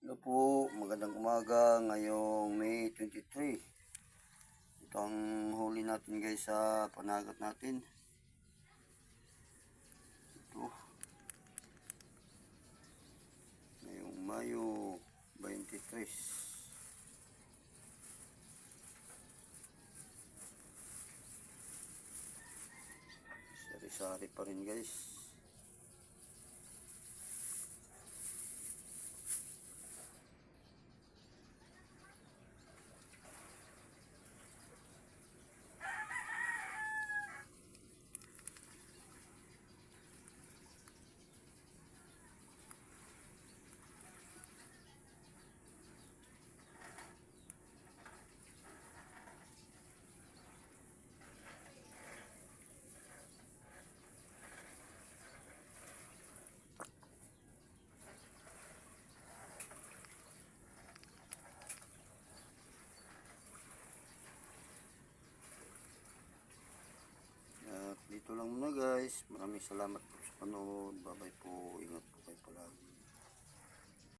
Hello po, magandang umaga ngayong May 23. Ito ang huli natin guys sa panagat natin. Ito. Ngayong Mayo 23. Sari-sari pa rin guys. At dito lang muna guys. Maraming salamat po sa panood. Bye bye po. Ingat po kayo palagi.